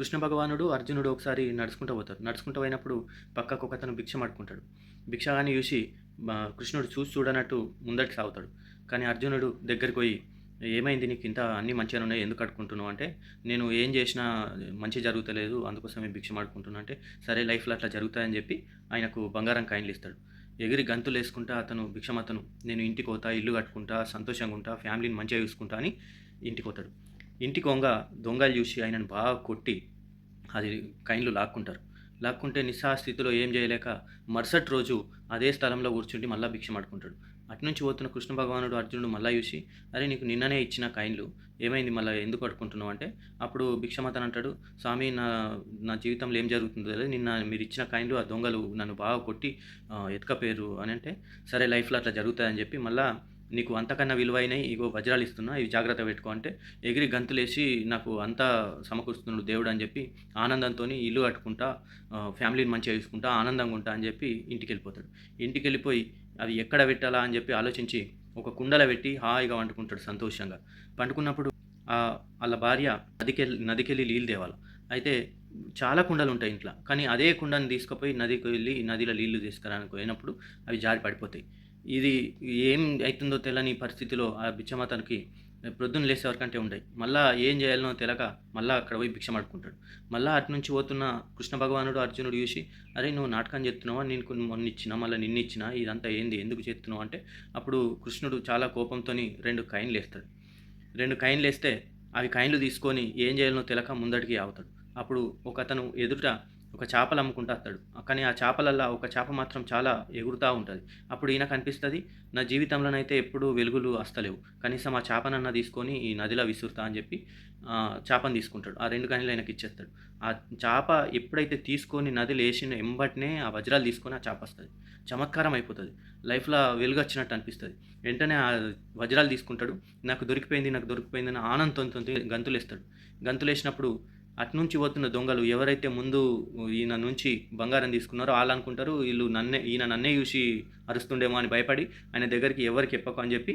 కృష్ణ భగవానుడు, అర్జునుడు ఒకసారి నడుచుకుంటూ పోతారు. నడుచుకుంటూ పోయినప్పుడు పక్కకు ఒకతను భిక్షం అడుక్కుంటాడు. భిక్షగాన్ని చూసి కృష్ణుడు చూసి చూడనట్టు ముందటికి సాగుతాడు. కానీ అర్జునుడు దగ్గరికి పోయి, "ఏమైంది నీకు ఇంత అన్నీ మంచిగానే ఉన్నాయి ఎందుకు అడుక్కుంటున్నావు?" అంటే, "నేను ఏం చేసినా మంచి జరుగుతలేదు అందుకోసమే భిక్షం అడుక్కుంటున్నా" అంటే, "సరే లైఫ్‌లో అట్లా జరుగుతాయని" చెప్పి ఆయనకు బంగారం కాయిన్లు ఇస్తాడు. ఎగిరి గంతులేసుకుంటా భిక్షమతను, "నేను ఇంటికి పోతా, ఇల్లు కట్టుకుంటా, సంతోషంగా ఉంటా, ఫ్యామిలీని మంచిగా చూసుకుంటా" అని ఇంటికి పోతాడు. ఇంటికి దొంగలు చూసి ఆయనను బాగా కొట్టి అది కాయిన్లు లాక్కుంటారు. లాక్కుంటే నిస్సహాయ స్థితిలో ఏం చేయలేక మరుసటి రోజు అదే స్థలంలో కూర్చుండి మళ్ళా భిక్షం అడుక్కుంటాడు. అటునుంచి పోతున్న కృష్ణ భగవానుడు అర్జునుడు మళ్ళా చూసి, "అరే! నీకు నిన్ననే ఇచ్చిన కాయిన్లు ఏమైంది మళ్ళా ఎందుకు అడుక్కుంటున్నావు?" అంటే అప్పుడు భిక్షమతను అంటాడు, "స్వామి నా జీవితంలో ఏం జరుగుతుందో తెలీదు. నిన్న మీరిచ్చిన కాయిన్లు ఆ దొంగలు నన్ను బాగా కొట్టి ఎత్తుకపోయిర్రు" అని అంటే, "సరే లైఫ్‌లో అట్లా జరుగుతాయని" చెప్పి మళ్ళా, "నీకు అంతకన్నా విలువైనయి ఇగో వజ్రాలు ఇస్తున్నా ఇవి జాగ్రత్తగా పెట్టుకో" అంటే ఎగిరి గంతులేసి, "నాకు అంతా సమకూరుస్తున్నాడు దేవుడు" అని చెప్పి ఆనందంతోని ఇల్లు కట్టుకుంటా, ఫ్యామిలీని మంచిగా చూసుకుంటా, ఆనందంగా ఉంటా అని చెప్పి ఇంటికెళ్ళిపోతాడు. ఇంటికెళ్ళిపోయి అవి ఎక్కడ పెట్టాలా అని చెప్పి ఆలోచించి ఒక కుండలో పెట్టి హాయిగా వండుకుంటాడు సంతోషంగా. పండుకున్నప్పుడు ఆళ్ళ భార్య నదికెళ్ళి నీళ్ళు తేవాల. అయితే చాలా కుండలుంటాయి ఇంట్ల. కానీ అదే కుండని తీసుకుపోయి నదిలో నీళ్లు తీసుకురానికి పోయినప్పుడు అవి జారి పడిపోతాయి. ఇది ఏం అయితుందో తెల్వని పరిస్థితిలో ఆ బిచ్చమతనికి ప్రొద్దున లేసే వరకంటే ఉండయి. మళ్ళా ఏం చేయాలనో తెలక మళ్ళా అక్కడ పోయి భిక్షం అడుక్కుంటాడు. మళ్ళా అటునుంచి పోతున్న కృష్ణ భగవానుడు అర్జునుడు చూసి, "అరే! నువ్వు నాటకం చేస్తున్నావా? నీకు మొన్నిచ్చినా, మళ్ళా నిన్నిచ్చినా ఇదంతా ఏంది? ఎందుకు చేస్తున్నావు?" అంటే అప్పుడు కృష్ణుడు చాలా కోపంతోని 2 కాయిన్‌లేస్తాడు. 2 కాయిన్‌లేస్తే అవి కాయిన్‌లు తీసుకొని ఏం చేయాలనో తెలక ముందటికి ఆగుతాడు. అప్పుడు ఒకతను ఎదుట ఒక చేపలు అమ్ముకుంటా వస్తాడు. కానీ ఆ చేపలల్లా ఒక చేప మాత్రం చాలా ఎగురుతా ఉంటది. అప్పుడు ఈయనకనిపిస్తది, నా జీవితంలోనైతే ఎప్పుడూ వెలుగులు వస్తలేవు. కనీసం ఆ చేపనన్నా తీసుకొని ఈ నదిలో విసురుతా అని చెప్పి చేపను తీసుకుంటాడు. ఆ 2 కాయిన్‌లు ఆయనకిచ్చేస్తాడు. ఆ చేప ఎప్పుడైతే తీసుకొని నదిలో ఏసిన ఎంబటనే ఆ వజ్రాలు తీసుకొని ఆ చేపొస్తది. చమత్కారం అయిపోతది. లైఫ్‌లో వెలుగొచ్చినట్టు అనిపిస్తది. వెంటనే ఆ వజ్రాలు తీసుకుంటాడు. నాకు దొరికిపోయిందని ఆనందంతోని గంతులేస్తాడు. గంతులేసినప్పుడు అటునుంచి పోతున్న దొంగలు ఎవరైతే ముందు ఈయన నుంచి బంగారం తీసుకున్నారో ఆళ్ళనుకుంటారు ఈయన నన్నే చూసి అరుస్తుండేమో అని భయపడి ఆయన దగ్గరికి ఎవరికీ చెప్పకు అని చెప్పి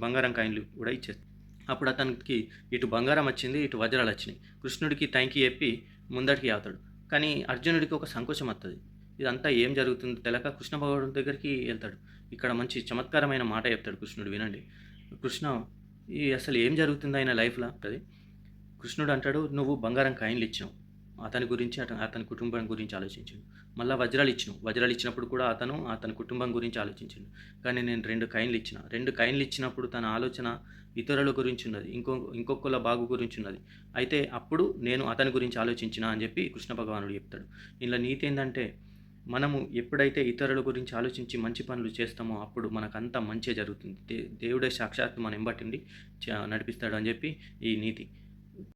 బంగారం కాయిన్లు కూడా ఇచ్చేస్తారు. అప్పుడు అతనికి ఇటు బంగారం వచ్చింది, ఇటు వజ్రాలొచ్చినాయి. కృష్ణుడికి థాంక్ యూ చెప్పి ముందటికి ఆగుతాడు. కానీ అర్జునుడికి ఒక సంకోచం వత్తది. ఇదంతా ఏం జరుగుతుందో తెలక కృష్ణ భగవానుడి దగ్గరికి ఎళ్తాడు. ఇక్కడ మంచి చమత్కారమైన మాట చెప్తాడు కృష్ణుడు వినండి. "కృష్ణ అసలు ఏం జరుగుతుంది ఆయన లైఫ్‌ల" అంటది. కృష్ణుడు అంటాడు, "నువ్వు బంగారం కాయిన్‌లిచ్చినావు. అతని గురించి అతని కుటుంబం గురించి ఆలోచించిండు. మళ్ళా వజ్రాలిచ్చినావు. వజ్రాలిచ్చినప్పుడు కూడా అతని కుటుంబం గురించి ఆలోచించిండు. కానీ నేను 2 కాయిన్‌లిచ్చిన. 2 కాయిన్‌లిచ్చినప్పుడు తన ఆలోచన ఇతరుల గురించున్నది. ఇంకొకళ్ళ బాగు గురించున్నది. అయితే అప్పుడు నేను అతని గురించి ఆలోచించిన" అని చెప్పి కృష్ణ భగవానుడు చెప్తాడు. ఇందులో నీతి ఏందంటే, మనము ఎప్పుడైతే ఇతరుల గురించి ఆలోచించి మంచి పనులు చేస్తామో అప్పుడు మనకంతా మంచే జరుగుతుంది. దేవుడే సాక్షాత్తు మన ఎంబటుండి నడిపిస్తాడు అని చెప్పి ఈ నీతి.